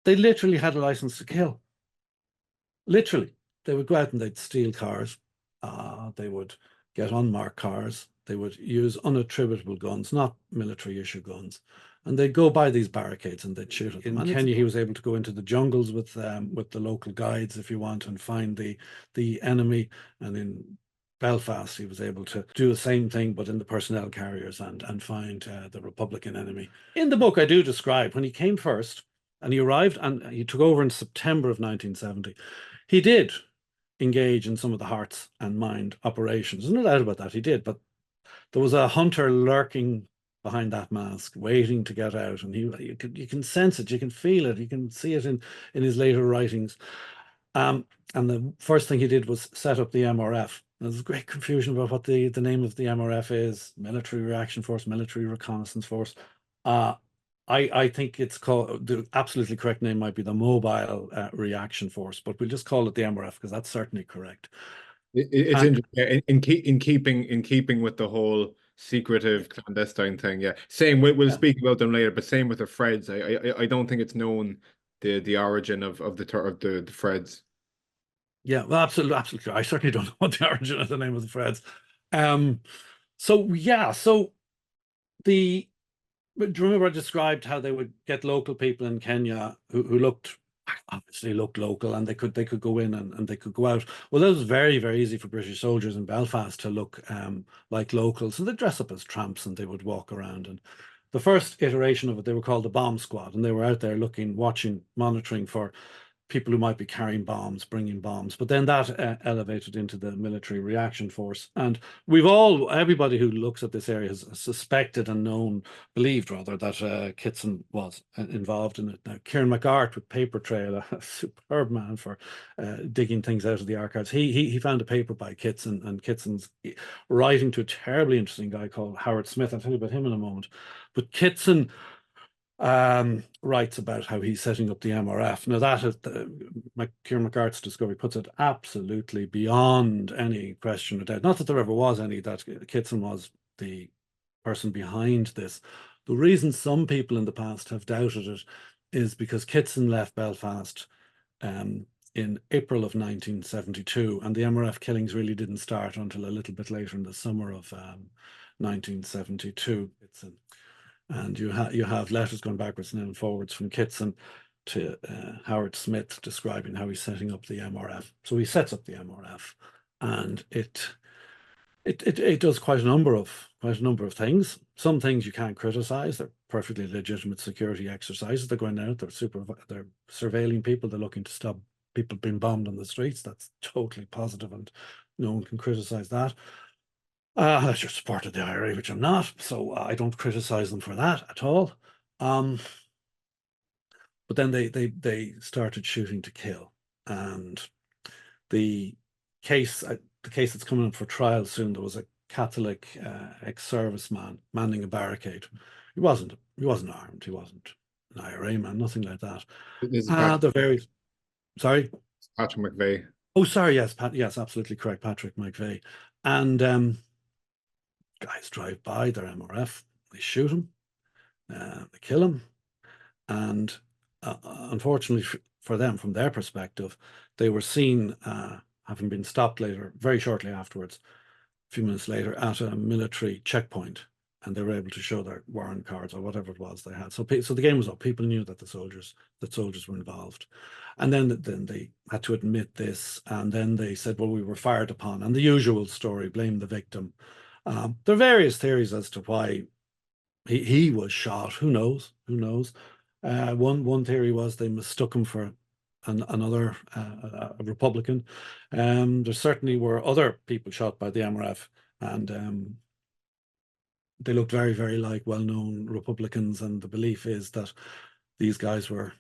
they literally had a license to kill. Literally, they would go out and they'd steal cars. They would get unmarked cars. They would use unattributable guns, not military issue guns. And they'd go by these barricades and they'd shoot at them. In Kenya, he was able to go into the jungles with the local guides, if you want, and find the enemy. And in Belfast, he was able to do the same thing, but in the personnel carriers and find the Republican enemy. In the book, I do describe when he came first and he arrived and he took over in September of 1970. He did engage in some of the hearts and mind operations. There's no doubt about that, he did, but there was a hunter lurking behind that mask, waiting to get out, and you can sense it, you can feel it, you can see it in his later writings. And the first thing he did was set up the MRF. There's great confusion about what the name of the MRF is: Military Reaction Force, Military Reconnaissance Force. I think it's called, the absolutely correct name might be the Mobile Reaction Force, but we'll just call it the MRF because that's certainly correct. It's interesting in keeping with the whole secretive clandestine thing. Yeah, same. We'll speak about them later, but same with the Freds. I don't think it's known the origin of the Freds. Yeah, well, absolutely. I certainly don't know what the origin of the name of the Freds. Do you remember I described how they would get local people in Kenya who obviously looked local, and they could go in and they could go out. Well, that was very, very easy for British soldiers in Belfast to look like locals. So they dress up as tramps and they would walk around. And the first iteration of it, they were called the bomb squad, and they were out there looking, watching, monitoring for people who might be carrying bombs, bringing bombs. But then that elevated into the military reaction force. And everybody who looks at this area has suspected and believed rather, that Kitson was involved in it. Now, Kieran McGart with Paper Trail, a superb man for digging things out of the archives. He found a paper by Kitson, and Kitson's writing to a terribly interesting guy called Howard Smith. I'll tell you about him in a moment. But Kitson writes about how he's setting up the MRF. Now that is Kieran McGart's discovery puts it absolutely beyond any question or doubt. Not that there ever was any, that Kitson was the person behind this. The reason some people in the past have doubted it is because Kitson left Belfast in April of 1972, and the MRF killings really didn't start until a little bit later in the summer of 1972. And you have letters going backwards and forwards from Kitson to Howard Smith describing how he's setting up the MRF. So he sets up the MRF, and it does quite a number of things. Some things you can't criticize; they're perfectly legitimate security exercises. They're going out, they're surveilling people, they're looking to stop people being bombed on the streets. That's totally positive, and no one can criticize that. That's your support of the IRA, which I'm not, so I don't criticize them for that at all. But then they started shooting to kill, and the case that's coming up for trial soon, there was a Catholic ex-serviceman manning a barricade. He wasn't armed. He wasn't an IRA man, nothing like that. Sorry, Patrick McVeigh. Oh, sorry, yes, yes, absolutely correct, Patrick McVeigh. And guys drive by their MRF, they shoot him, they kill him, and unfortunately for them, from their perspective, they were seen having been stopped later, very shortly afterwards, a few minutes later, at a military checkpoint, and they were able to show their warrant cards or whatever it was they had. So the game was up. People knew that the soldiers were involved, and then they had to admit this, and then they said, "Well, we were fired upon," and the usual story: blame the victim. There are various theories as to why he was shot. Who knows? Who knows? One theory was they mistook him for another a Republican. There certainly were other people shot by the MRF, and they looked very, very like well-known Republicans. And the belief is that these guys were,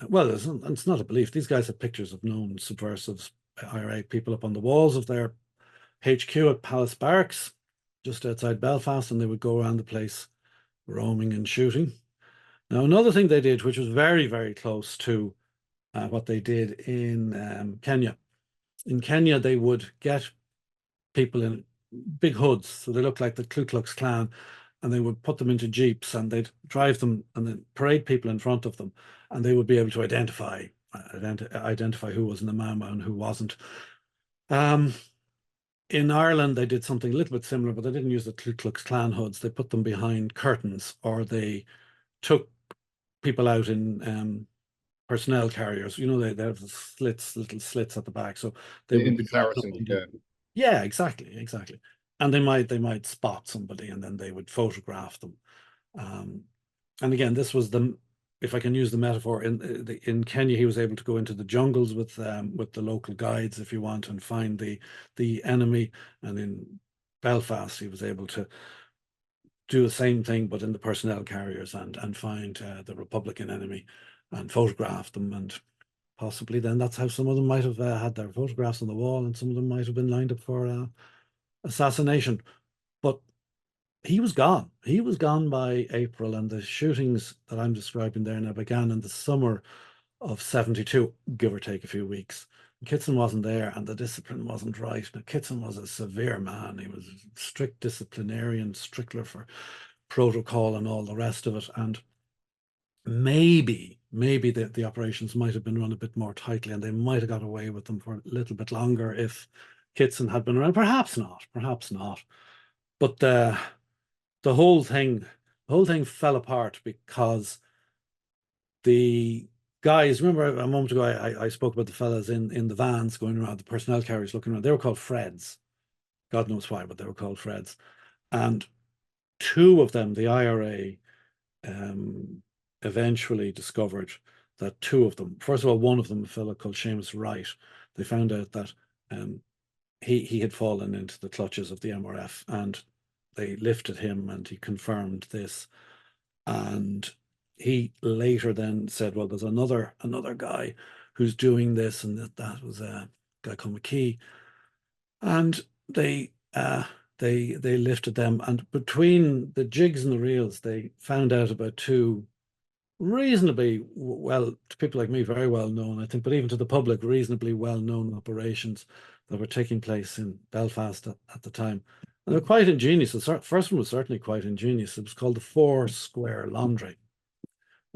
well, it's not a belief. These guys have pictures of known subversives, IRA people, up on the walls of their HQ at Palace Barracks, just outside Belfast, and they would go around the place roaming and shooting. Now, another thing they did, which was very, very close to what they did in Kenya. In Kenya, they would get people in big hoods, so they looked like the Ku Klux Klan. and they would put them into jeeps, and they'd drive them and then parade people in front of them, and they would be able to identify who was in the Mama and who wasn't. In Ireland, they did something a little bit similar, but they didn't use the Ku Klux Klan hoods. They put them behind curtains, or they took people out in personnel carriers. You know, they have the slits, little slits at the back, so they would In be the dropped up Saracens, into. Yeah, exactly. And they might spot somebody, and then they would photograph them. And again, this was if I can use the metaphor, in Kenya, he was able to go into the jungles with the local guides, if you want, and find the enemy. And in Belfast, he was able to do the same thing, but in the personnel carriers, and find the Republican enemy and photograph them. And possibly then that's how some of them might have had their photographs on the wall, and some of them might have been lined up for assassination. But he was gone. He was gone by April, and the shootings that I'm describing there now began in the summer of 72, give or take a few weeks. Kitson wasn't there, and the discipline wasn't right. Now, Kitson was a severe man. He was a strict disciplinarian, stickler for protocol and all the rest of it. And maybe the operations might have been run a bit more tightly, and they might have got away with them for a little bit longer if Kitson had been around. Perhaps not. But the whole thing fell apart because the guys, remember a moment ago I spoke about the fellas in the vans going around, the personnel carriers looking around. They were called Freds. God knows why, but they were called Freds. And two of them, the IRA, eventually discovered that two of them, first of all, one of them, a fellow called Seamus Wright, they found out that he had fallen into the clutches of the MRF, and they lifted him, and he confirmed this. And he later then said, well, there's another guy who's doing this, and that was a guy called McVeigh. And they lifted them, and between the jigs and the reels, they found out about two reasonably well, to people like me, very well known, I think, but even to the public, reasonably well known operations that were taking place in Belfast at the time. And they're quite ingenious. The first one was certainly quite ingenious. It was called the Four Square Laundry.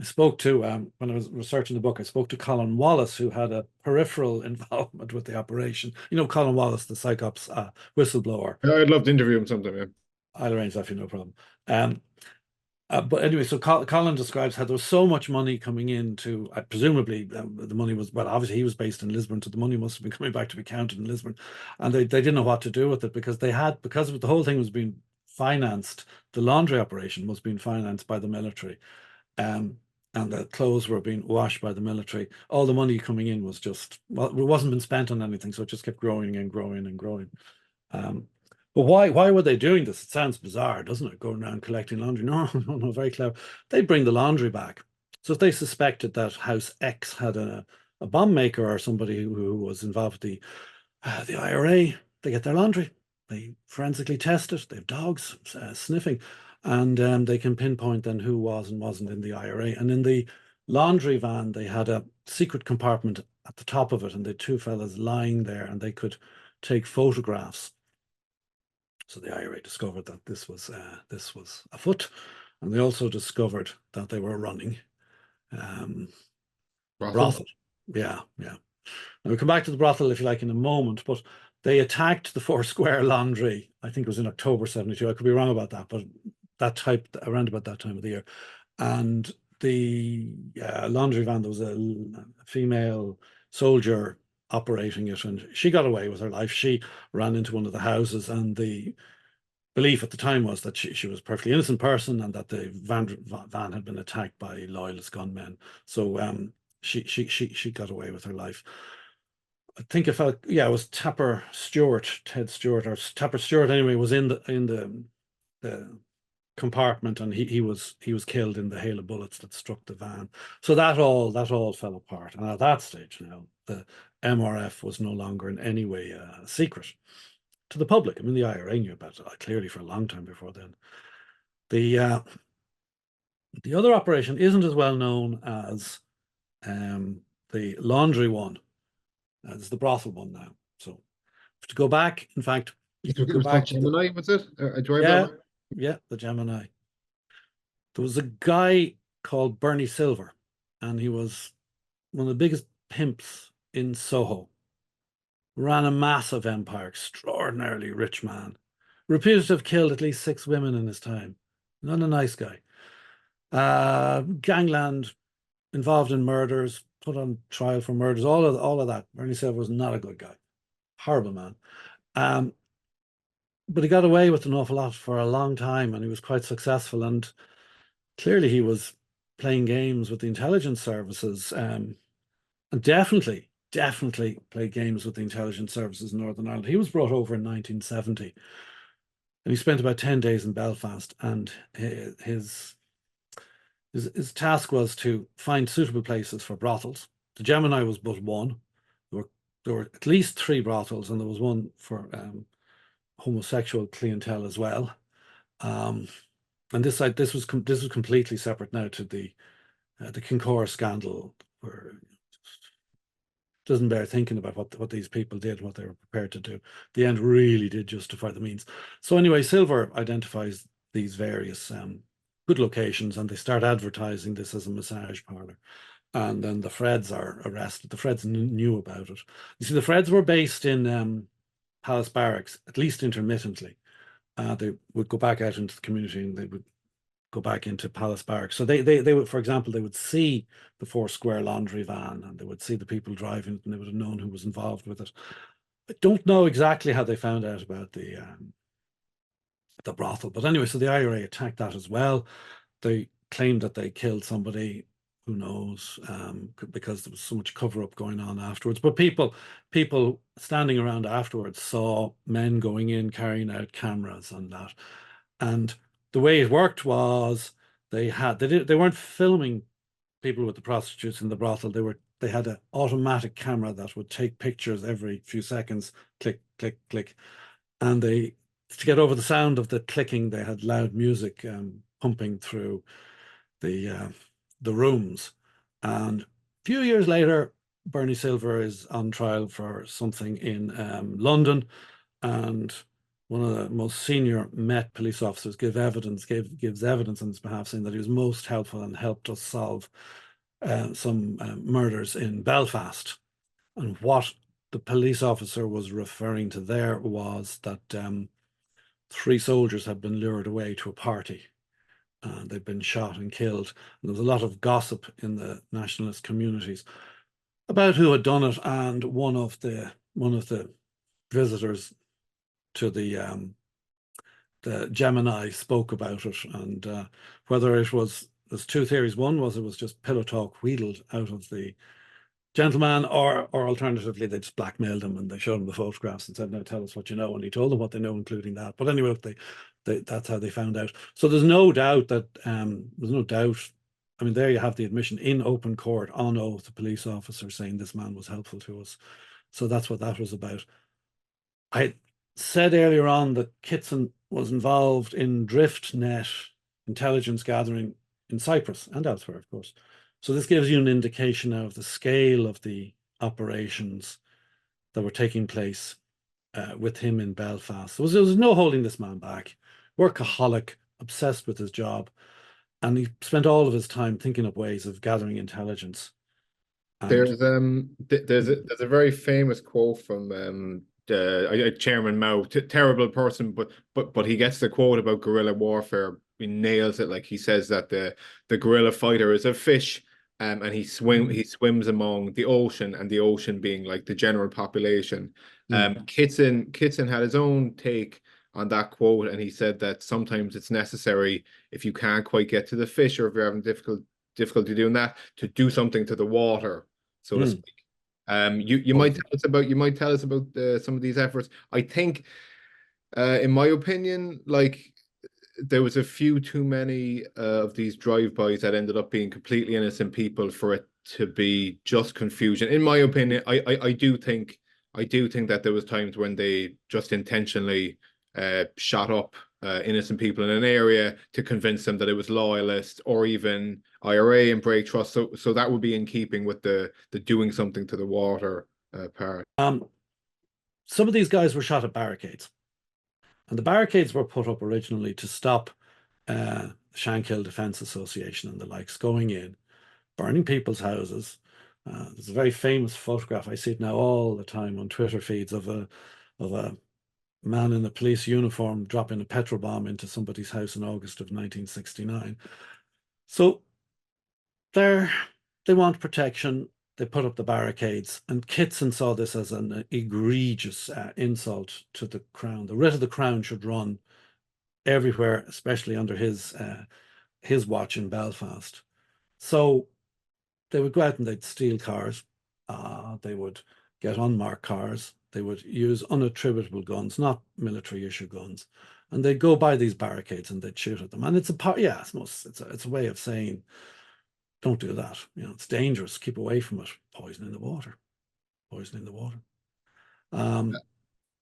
I spoke to, when I was researching the book, I spoke to Colin Wallace, who had a peripheral involvement with the operation. You know, Colin Wallace, the psychops whistleblower. I'd love to interview him sometime, yeah. I'll arrange that for you, no problem. But anyway, so Colin describes how there was so much money coming in to, presumably the money was, well, obviously he was based in Lisbon, so the money must have been coming back to be counted in Lisbon. And they didn't know what to do with it, because because the whole thing was being financed, the laundry operation was being financed by the military. And the clothes were being washed by the military. All the money coming in was just, well, it wasn't been spent on anything, so it just kept growing and growing and growing. But why were they doing this? It sounds bizarre, doesn't it? Going around collecting laundry. No, very clever. They'd bring the laundry back. So if they suspected that House X had a bomb maker or somebody who was involved with the IRA, they get their laundry. They forensically test it. They have dogs sniffing, and they can pinpoint then who was and wasn't in the IRA. And in the laundry van, they had a secret compartment at the top of it, and the two fellas lying there, and they could take photographs. So the IRA discovered that this was afoot, and they also discovered that they were running brothel. Yeah. Now we'll come back to the brothel, if you like, in a moment, but they attacked the Four Square Laundry, I think it was in October 72. I could be wrong about that, but around about that time of the year. And the laundry van, there was a female soldier operating it, and she got away with her life. She ran into one of the houses, and the belief at the time was that she was a perfectly innocent person, and that the van had been attacked by loyalist gunmen. So she got away with her life. I think it was Ted Stewart, or Tapper Stewart anyway, was in the compartment, and he was killed in the hail of bullets that struck the van. So that all fell apart. And at that stage now, the MRF was no longer in any way secret to the public. I mean, the IRA knew about it clearly for a long time before then. The other operation isn't as well known as the laundry one. It's the brothel one now. So to go back, in fact, it was called Gemini, was it? A driver? Yeah, the Gemini. There was a guy called Bernie Silver, and he was one of the biggest pimps in Soho. Ran a massive empire, extraordinarily rich man. Reputed to have killed at least 6 women in his time. Not a nice guy. Gangland, involved in murders, put on trial for murders, all of that. Bernie Silver was not a good guy. Horrible man. Um, but he got away with an awful lot for a long time, and he was quite successful. And clearly he was playing games with the intelligence services, and definitely played games with the intelligence services in Northern Ireland. He was brought over in 1970, and he spent about 10 days in Belfast, and his task was to find suitable places for brothels. The Gemini was but one. There were at least 3 brothels, and there was one for homosexual clientele as well. And this was completely separate now to the Kincora scandal, where it doesn't bear thinking about what these people did, what they were prepared to do. The end really did justify the means. So anyway, Silver identifies these various good locations, and they start advertising this as a massage parlor. And then the Freds are arrested. The Freds knew about it. You see, the Freds were based in Palace Barracks, at least intermittently. They would go back out into the community, and they would go back into Palace Barracks. So they would, for example, they would see the 4 Square laundry van, and they would see the people driving it, and they would have known who was involved with it. I don't know exactly how they found out about the brothel, but anyway, so the IRA attacked that as well. They claimed that they killed somebody. Who knows? Because there was so much cover-up going on afterwards. But people standing around afterwards saw men going in carrying out cameras and that. And the way it worked was they weren't filming people with the prostitutes in the brothel. They had an automatic camera that would take pictures every few seconds, click, click, click. And to get over the sound of the clicking, they had loud music pumping through the rooms. And a few years later, Bernie Silver is on trial for something in London, and one of the most senior Met police officers gives evidence on his behalf, saying that he was most helpful and helped us solve some murders in Belfast. And what the police officer was referring to there was that 3 soldiers had been lured away to a party. They'd been shot and killed. And there was a lot of gossip in the nationalist communities about who had done it. And one of the visitors to the Gemini spoke about it, and whether it was, there's 2 theories. One was it was just pillow talk wheedled out of the gentleman, or alternatively they just blackmailed him and they showed him the photographs and said, "Now tell us what you know," and he told them what they know, including that. But anyway, that's how they found out. So there's no doubt that I mean, there you have the admission in open court on oath, the police officer saying this man was helpful to us. So that's what that was about. I said earlier on that Kitson was involved in driftnet intelligence gathering in Cyprus and elsewhere, of course. So this gives you an indication of the scale of the operations that were taking place with him in Belfast. There was no holding this man back. Workaholic, obsessed with his job, and he spent all of his time thinking up ways of gathering intelligence. There's a very famous quote from Chairman Mao, terrible person, but he gets the quote about guerrilla warfare. He nails it. Like, he says that the guerrilla fighter is a fish, and he swims among the ocean, and the ocean being like the general population. Kitson had his own take on that quote, and he said that sometimes it's necessary, if you can't quite get to the fish, or if you're having difficulty doing that, to do something to the water, so to speak. You might tell us about some of these efforts. I think, in my opinion, like, there was a few too many of these drive-bys that ended up being completely innocent people for it to be just confusion. In my opinion, I do think that there was times when they just intentionally shot up innocent people in an area to convince them that it was loyalist or even IRA and break trust. So that would be in keeping with the doing something to the water part. Some of these guys were shot at barricades, and the barricades were put up originally to stop Shankill Defence Association and the likes, going in, burning people's houses. There's a very famous photograph, I see it now all the time on Twitter feeds, of a man in a police uniform dropping a petrol bomb into somebody's house in August of 1969. So they want protection. They put up the barricades, and Kitson saw this as an egregious insult to the Crown. The writ of the Crown should run everywhere, especially under his watch in Belfast. So they would go out and they'd steal cars. They would get unmarked cars. They would use unattributable guns, not military issue guns, and they'd go by these barricades and they'd shoot at them. And it's a way of saying, don't do that. It's dangerous. Keep away from it. Poisoning the water. Poisoning the water.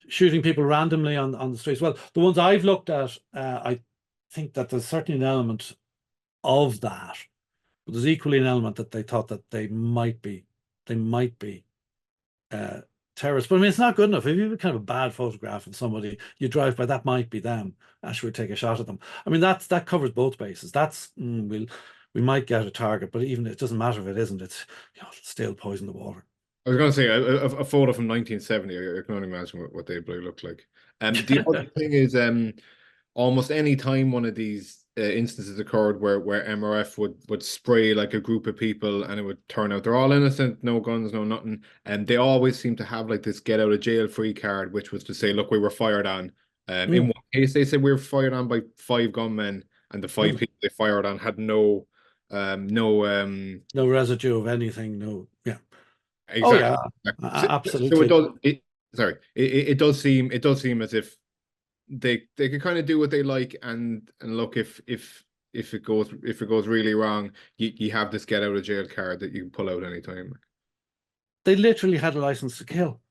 Shooting people randomly on the streets. Well, the ones I've looked at, I think that there's certainly an element of that, but there's equally an element that they thought that they might be terrorists. But I mean, it's not good enough. If you have kind of a bad photograph of somebody, you drive by, that might be them. Actually, we take a shot at them. I mean, that covers both bases. We might get a target, but even it doesn't matter if it isn't. It's still poison the water. I was going to say a photo from 1970. I can only imagine what they looked like. The other thing is, almost any time one of these instances occurred where MRF would spray like a group of people and it would turn out they're all innocent, no guns, no nothing, and they always seem to have like this get out of jail free card, which was to say, look, we were fired on. In one case, they said we were fired on by 5 gunmen, and the 5 people they fired on had no residue of anything. No, yeah. Exactly. Oh yeah, absolutely. So it does seem as if they could kind of do what they like, and look, if it goes really wrong, you have this get out of jail card that you can pull out anytime. They literally had a license to kill.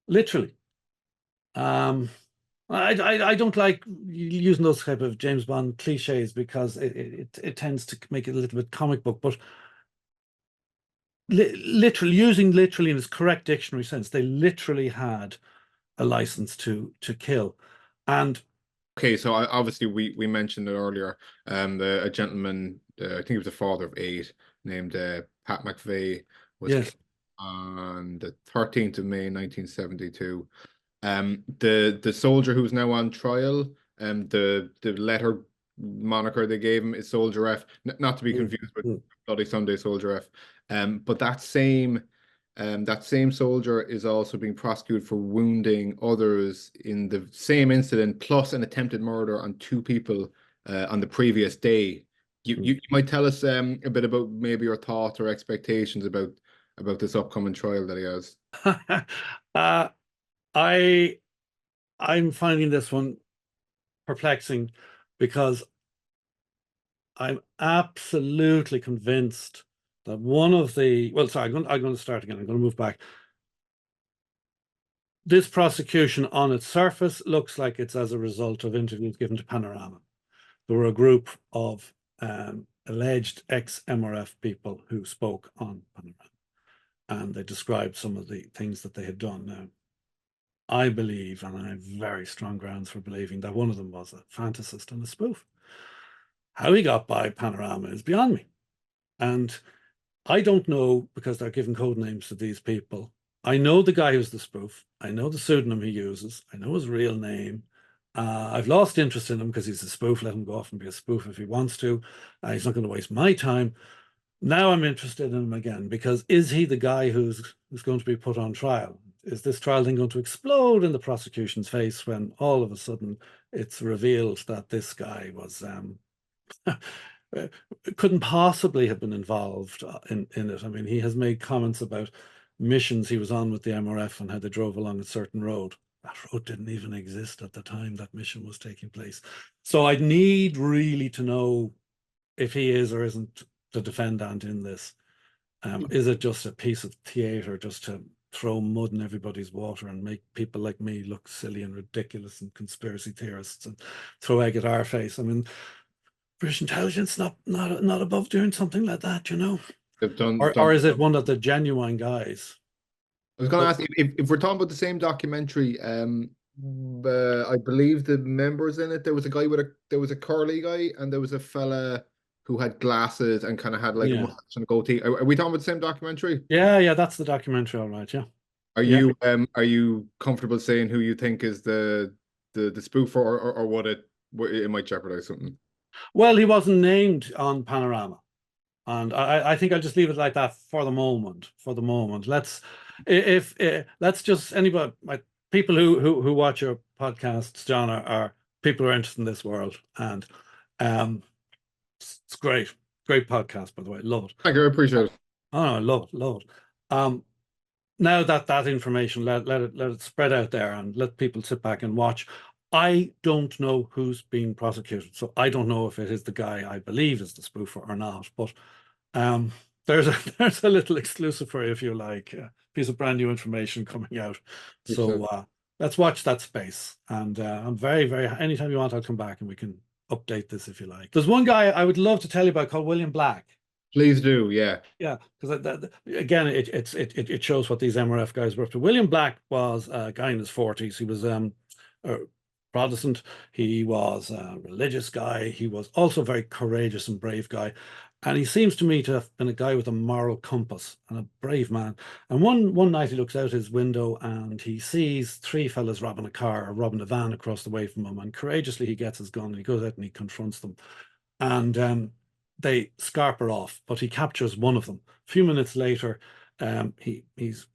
Literally. I don't like using those type of James Bond cliches because it tends to make it a little bit comic book, but literally in its correct dictionary sense, they literally had a license to kill. And okay, so obviously we mentioned it earlier. A gentleman, I think he was the father of 8, named Pat McVeigh, was killed on the 13th of May 1972. The soldier who's now on trial, the letter moniker they gave him is Soldier F, not to be confused with Bloody Sunday Soldier F. But that same soldier is also being prosecuted for wounding others in the same incident, plus an attempted murder on 2 people on the previous day. You might tell us a bit about maybe your thoughts or expectations about this upcoming trial that he has. I'm finding this one perplexing because I'm absolutely convinced that one of the, well, sorry, I'm going to start again. I'm going to move back. This prosecution on its surface looks like it's as a result of interviews given to Panorama. There were a group of alleged ex-MRF people who spoke on Panorama, and they described some of the things that they had done. Now, I believe, and I have very strong grounds for believing, that one of them was a fantasist and a spoof. How he got by Panorama is beyond me. And I don't know, because they're giving code names to these people. I know the guy who's the spoof. I know the pseudonym he uses. I know his real name. I've lost interest in him because he's a spoof. Let him go off and be a spoof if he wants to. He's not going to waste my time. Now I'm interested in him again, because is he the guy who's going to be put on trial? Is this trial thing going to explode in the prosecution's face when all of a sudden it's revealed that this guy was couldn't possibly have been involved in it? I mean, he has made comments about missions he was on with the MRF and how they drove along a certain road. That road didn't even exist at the time that mission was taking place. So I'd need really to know if he is or isn't the defendant in this. Is it just a piece of theatre just to throw mud in everybody's water and make people like me look silly and ridiculous and conspiracy theorists and throw egg at our face? I mean, British intelligence not above doing something like that, you know? Or is it one of the genuine guys? I was going to ask if we're talking about the same documentary. I believe the members in it. There was a guy with there was a curly guy, and there was a fella who had glasses and kind of had like a Yeah, mustache and a goatee. Are we talking about the same documentary? yeah, that's the documentary, all right. Yeah, yeah. Are you comfortable saying who you think is the spoofer, or what it might jeopardize something? Well, he wasn't named on Panorama. And I think I'll just leave it like that for the moment. For the moment, if let's just anybody, like people who watch your podcasts, John, are people who are interested in this world, and um, it's great podcast, by the way, love it. Thank you, I appreciate it. Oh, no, love it. Um, Now that information, let it spread out there and let people sit back and watch. I don't know who's being prosecuted, so I don't know if it is the guy I believe is the spoofer or not. But um, there's a there's a little exclusive for you if you like, piece of brand new information coming out. So Appreciate it. let's watch that space. And I'm very anytime you want, I'll come back and we can update this if you like. There's one guy I would love to tell you about called William Black. Please do, yeah. Yeah, because again, it shows what these MRF guys were up to. William Black was a guy in his 40s. He was a Protestant. He was a religious guy. He was also a very courageous and brave guy. And he seems to me to have been a guy with a moral compass and a brave man. And one night he looks out his window and he sees three fellas robbing a car or robbing a van across the way from him. And courageously he gets his gun and he goes out and he confronts them. And they scarper off, but he captures one of them. A few minutes later, he's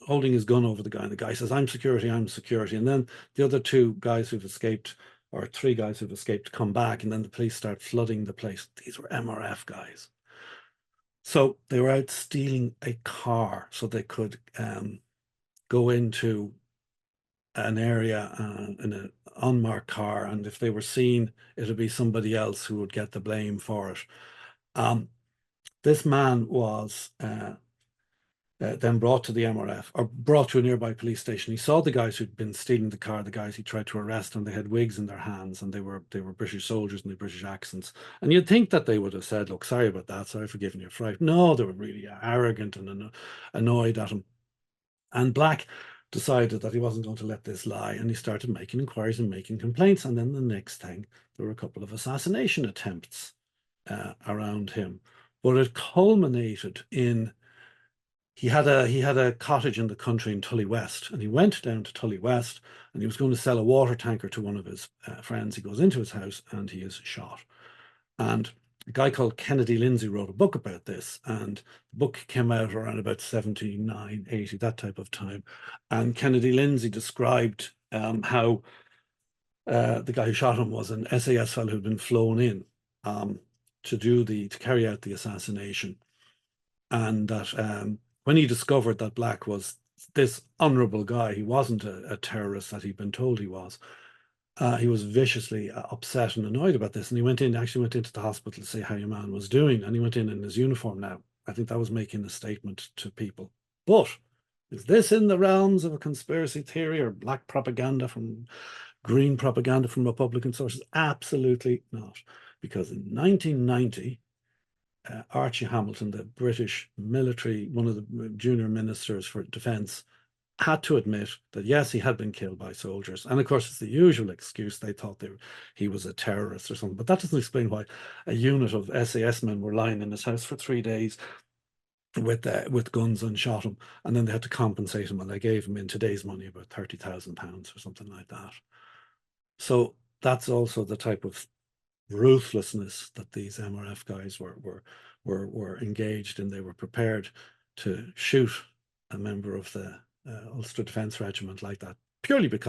holding his gun over the guy, and the guy says, "I'm security, I'm security." And then the other two guys who've escaped, or three guys who've escaped, come back, and then the police start flooding the place. These were MRF guys. So they were out stealing a car so they could go into an area in an unmarked car, and if they were seen, it would be somebody else who would get the blame for it. This man was then brought to the MRF or brought to a nearby police station. He saw the guys who'd been stealing the car, the guys he tried to arrest, and they had wigs in their hands, and they were British soldiers and they had British accents. And you'd think that they would have said, "Look, sorry about that, sorry for giving you a fright." No, they were really arrogant and annoyed at him. And Black decided that he wasn't going to let this lie, and he started making inquiries and making complaints. And then the next thing, there were a couple of assassination attempts around him, but it culminated in he had a cottage in the country in Tully West, and he went down to Tully West, and he was going to sell a water tanker to one of his friends. He goes into his house and he is shot. And a guy called Kennedy Lindsay wrote a book about this, and the book came out around about 79, 80, that type of time. And Kennedy Lindsay described how the guy who shot him was an SAS fellow who'd been flown in to carry out the assassination, and that when he discovered that Black was this honourable guy, he wasn't a terrorist that he'd been told he was. He was viciously upset and annoyed about this, and he actually went into the hospital to see how your man was doing, and he went in his uniform. Now, I think that was making a statement to people. But is this in the realms of a conspiracy theory or black propaganda from green propaganda from Republican sources? Absolutely not, because in 1990, Archie Hamilton, the British military, one of the junior ministers for defence, had to admit that yes, he had been killed by soldiers. And of course, it's the usual excuse. They thought he was a terrorist or something. But that doesn't explain why a unit of SAS men were lying in his house for 3 days with guns and shot him. And then they had to compensate him, and they gave him in today's money about £30,000 or something like that. So that's also the type of ruthlessness that these MRF guys were engaged in. They were prepared to shoot a member of the Ulster Defence Regiment like that, purely because